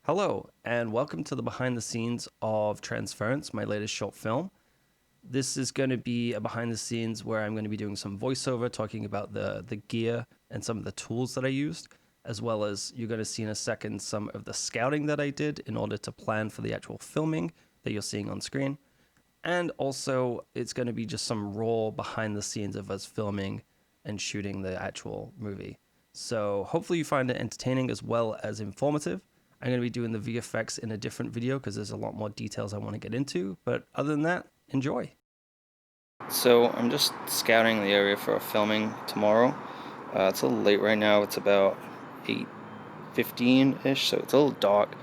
Hello, and welcome to the behind the scenes of Transference, my latest short film. This is going to be a behind the scenes where I'm going to be doing some voiceover, talking about the gear and some of the tools that I used, as well as you're going to see in a second some of the scouting that I did in order to plan for the actual filming that you're seeing on screen. And also, it's going to be just some raw behind the scenes of us filming and shooting the actual movie. So hopefully you find it entertaining as well as informative. I'm going to be doing the VFX in a different video because there's a lot more details I want to get into. But other than that, enjoy. So I'm just scouting the area for filming tomorrow. It's a little late right now. It's about 8:15-ish, so it's a little dark.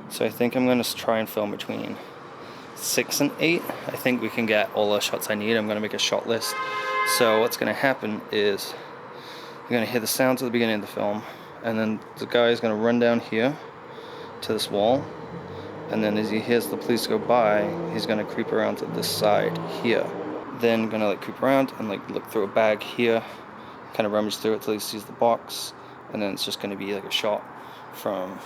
So I think I'm going to try and film between 6 and 8. I think we can get all the shots I need. I'm going to make a shot list. So what's going to happen is you're going to hear the sounds at the beginning of the film, and then the guy is going to run down here to this wall, and then as he hears the police go by, he's going to creep around to this side here. Then going to creep around and look through a bag here, kind of rummage through it till he sees the box, and then it's just going to be a shot from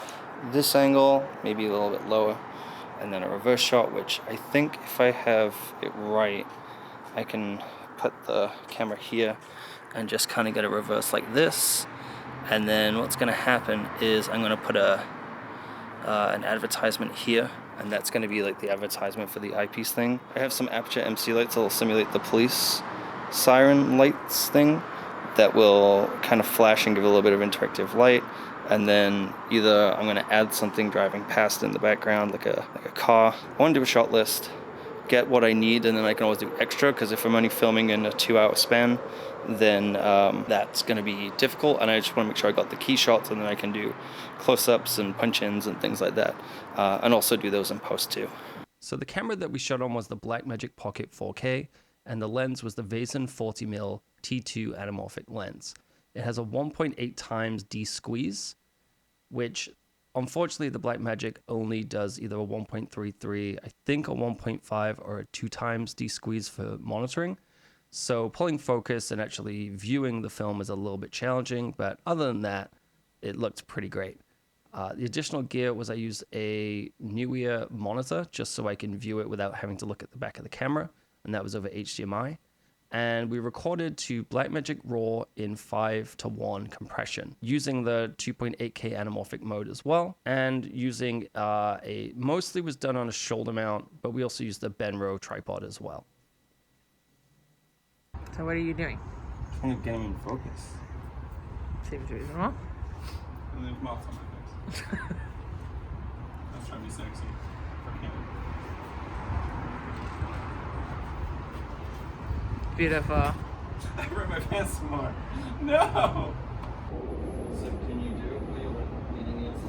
this angle, maybe a little bit lower, and then a reverse shot, which I think if I have it right, I can put the camera here and just kind of get a reverse like this. And then what's going to happen is I'm going to put an advertisement here, and that's going to be the advertisement for the eyepiece thing. I have some Aperture MC lights that will simulate the police siren lights thing that will kind of flash and give a little bit of interactive light. And then either I'm going to add something driving past in the background, like a car. I want to do a shot list, get what I need, and then I can always do extra, because if I'm only filming in a 2-hour span, then that's going to be difficult, and I just want to make sure I got the key shots, and then I can do close-ups and punch-ins and things like that, and also do those in post too. So the camera that we shot on was the Blackmagic Pocket 4K, and the lens was the Vazen 40mm T2 anamorphic lens. It has a 1.8 times D-squeeze, which unfortunately the Blackmagic only does either a 1.33, I think a 1.5, or a 2 times D-squeeze for monitoring. So pulling focus and actually viewing the film is a little bit challenging, but other than that, it looked pretty great. The additional gear was I used a Nuia monitor just so I can view it without having to look at the back of the camera, and that was over HDMI. And we recorded to Blackmagic RAW in 5:1 compression, using the 2.8K anamorphic mode as well, and using mostly was done on a shoulder mount, but we also used the Benro tripod as well. So what are you doing? Trying to get him in focus. Seems reasonable. And there's moths on my face. I was trying to be sexy for him. Beautiful. I ripped my pants some more. No! So can you do it while you're leading us?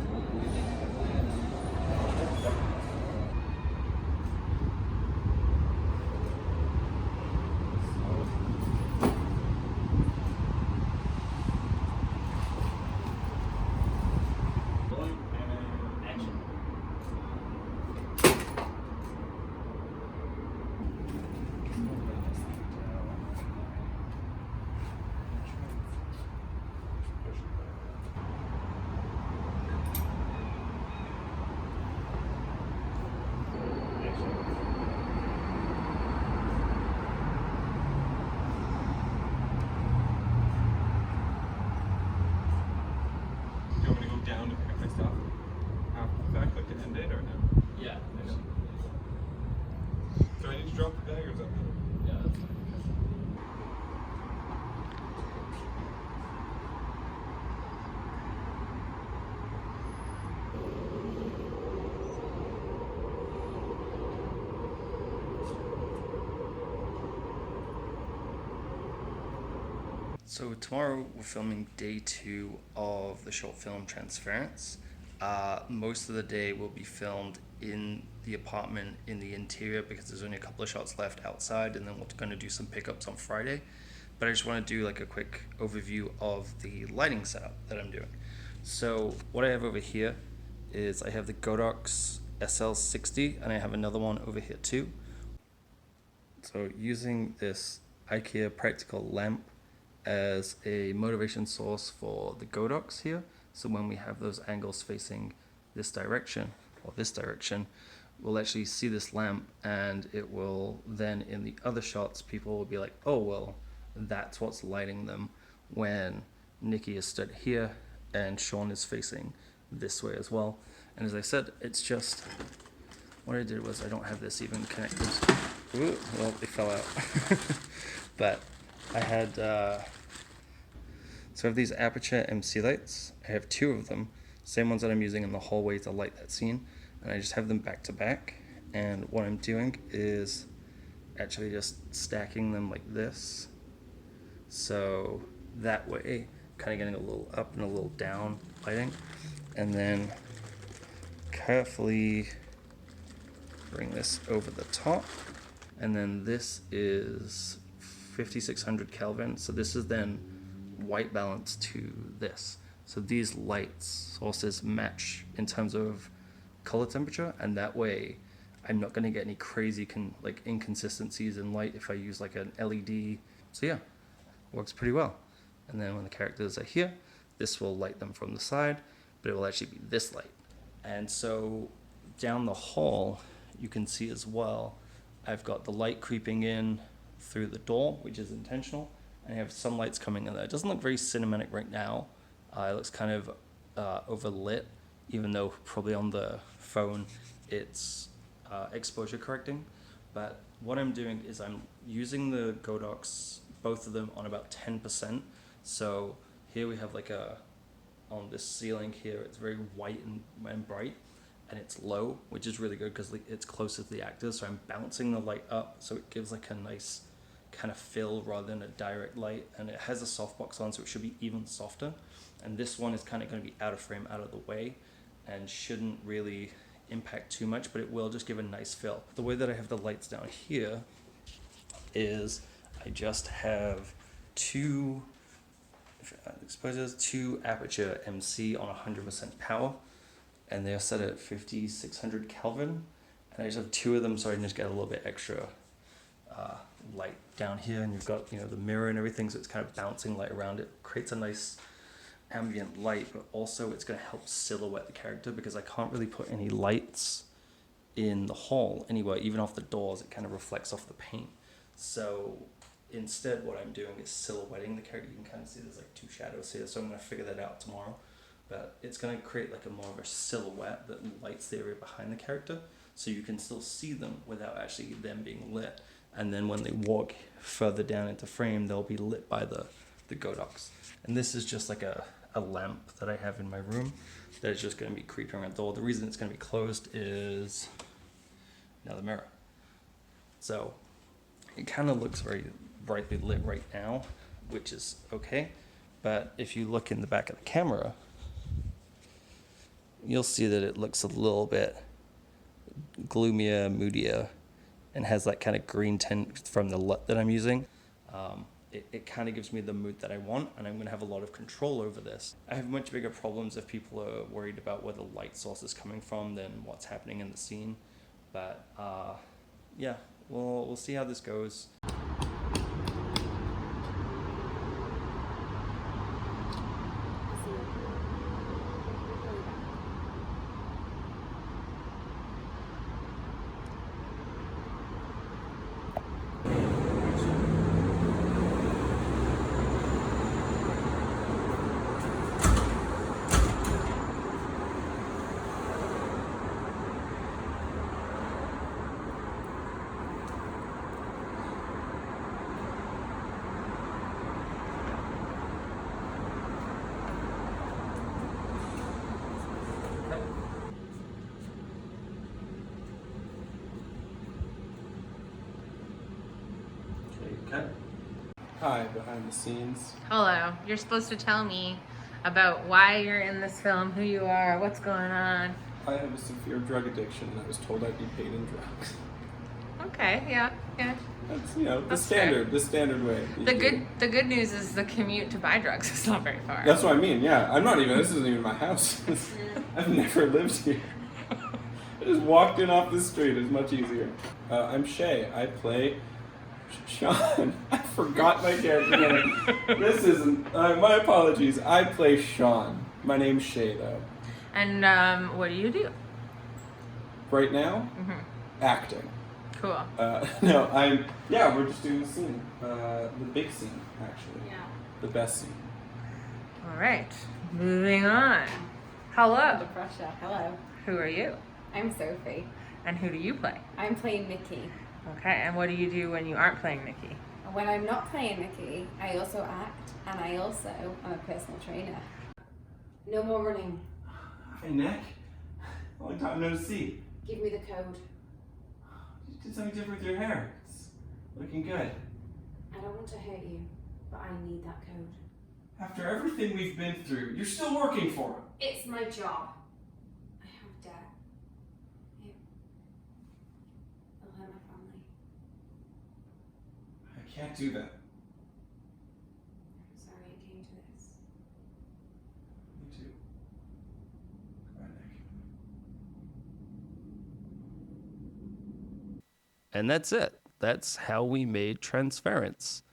Do you want me to go down to pick up my stuff? After the fact, to end it or no? Yeah. Do I need to drop the bag or is that better? Yeah, that's fine. So tomorrow we're filming day 2 of the short film Transference. Most of the day will be filmed in the apartment in the interior because there's only a couple of shots left outside, and then we're going to do some pickups on Friday. But I just want to do a quick overview of the lighting setup that I'm doing. So what I have over here is I have the Godox SL60, and I have another one over here too. So using this IKEA practical lamp as a motivation source for the Godox here. So when we have those angles facing this direction or this direction, we'll actually see this lamp, and it will then in the other shots people will be like, oh well, that's what's lighting them when Nikki is stood here and Sean is facing this way as well. And as I said, it's just what I did was I don't have this even connected. Ooh, well, they fell out. But I had so I have these Aputure MC lights. I have 2 of them, same ones that I'm using in the hallway to light that scene, and I just have them back to back. And what I'm doing is actually just stacking them like this, so that way kind of getting a little up and a little down lighting, and then carefully bring this over the top. And then this is 5600 Kelvin, so this is then white balance to this. So these light sources match in terms of color temperature, and that way I'm not going to get any crazy inconsistencies in light if I use like an LED. So yeah, works pretty well. And then when the characters are here, this will light them from the side, but it will actually be this light. And so down the hall, you can see as well, I've got the light creeping in through the door, which is intentional, and I have some lights coming in there. It doesn't look very cinematic right now. It looks kind of overlit, even though probably on the phone it's exposure correcting. But what I'm doing is I'm using the Godox, both of them on about 10%. So here we have on this ceiling here, it's very white and bright, and it's low, which is really good because it's closer to the actors. So I'm bouncing the light up so it gives like a nice kind of fill rather than a direct light, and it has a softbox on, so it should be even softer. And this one is kind of going to be out of frame, out of the way, and shouldn't really impact too much, but it will just give a nice fill. The way that I have the lights down here is I just have 2 exposures, 2 Aputure MC on 100% power, and they're set at 5600 Kelvin, and I just have 2 of them so I can just get a little bit extra light down here. And you've got the mirror and everything, so it's kind of bouncing light around it, creates a nice ambient light, but also it's going to help silhouette the character because I can't really put any lights in the hall anywhere, even off the doors. It kind of reflects off the paint. So instead what I'm doing is silhouetting the character. You can kind of see there's like 2 shadows here, so I'm going to figure that out tomorrow. But it's going to create like a more of a silhouette that lights the area behind the character, so you can still see them without actually them being lit. And then when they walk further down into frame, they'll be lit by the Godox. And this is just like a lamp that I have in my room that is just going to be creeping around the door. The reason it's going to be closed is now the mirror. So it kind of looks very brightly lit right now, which is okay. But if you look in the back of the camera, you'll see that it looks a little bit gloomier, moodier, and has that kind of green tint from the LUT that I'm using. It kind of gives me the mood that I want, and I'm going to have a lot of control over this. I have much bigger problems if people are worried about where the light source is coming from than what's happening in the scene. But yeah, we'll see how this goes. Hi, behind the scenes. Hello. You're supposed to tell me about why you're in this film, who you are, what's going on. I have a severe drug addiction, and I was told I'd be paid in drugs. Okay, yeah. That's the That's standard, the standard way. The good news is the commute to buy drugs is not very far. That's what I mean. Yeah, this isn't even my house. I've never lived here. I just walked in off the street. It's much easier. I'm Shay. I play Sean. I forgot my character name. This isn't. My apologies. I play Sean. My name's Shay, though. And what do you do? Right now, acting. Cool. No, we're just doing the scene. The big scene, actually. Yeah. The best scene. All right. Moving on. Hello. Under pressure. Hello. Who are you? I'm Sophie. And who do you play? I'm playing Mickey. Okay. And what do you do when you aren't playing Mickey? When I'm not playing Mickey, I also act, and I also am a personal trainer. No more running. Hey, Nick. Long time no see. Give me the code. You did something different with your hair. It's looking good. I don't want to hurt you, but I need that code. After everything we've been through, you're still working for him. It's my job. I have debt. It'll hurt my family. I can't do that. I'm sorry it came to this. Me too. Goodbye, Nick. And that's it. That's how we made Transference.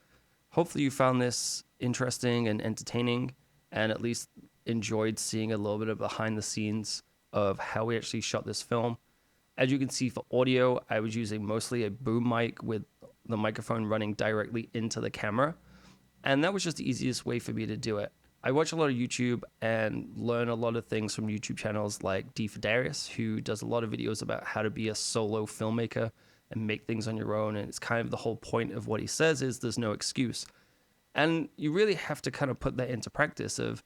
Hopefully you found this interesting and entertaining, and at least enjoyed seeing a little bit of behind the scenes of how we actually shot this film. As you can see, for audio, I was using mostly a boom mic with the microphone running directly into the camera, and that was just the easiest way for me to do it. I watch a lot of YouTube and learn a lot of things from YouTube channels like D for Darius, who does a lot of videos about how to be a solo filmmaker and make things on your own. And it's kind of the whole point of what he says is there's no excuse. And you really have to kind of put that into practice of,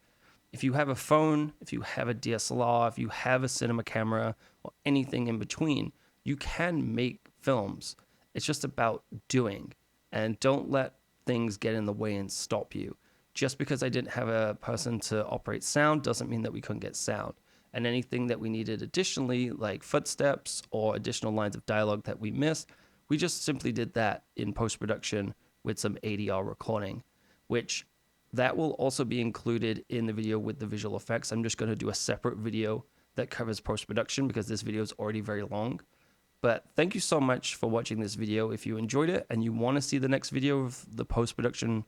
if you have a phone, if you have a DSLR, if you have a cinema camera or anything in between, you can make films. It's just about doing, and don't let things get in the way and stop you. Just because I didn't have a person to operate sound doesn't mean that we couldn't get sound. And anything that we needed additionally, like footsteps or additional lines of dialogue that we missed, we just simply did that in post-production with some ADR recording, which that will also be included in the video with the visual effects. I'm just going to do a separate video that covers post-production because this video is already very long. But thank you so much for watching this video. If you enjoyed it and you want to see the next video of the post-production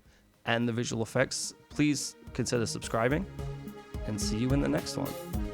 and the visual effects, please consider subscribing, and see you in the next one.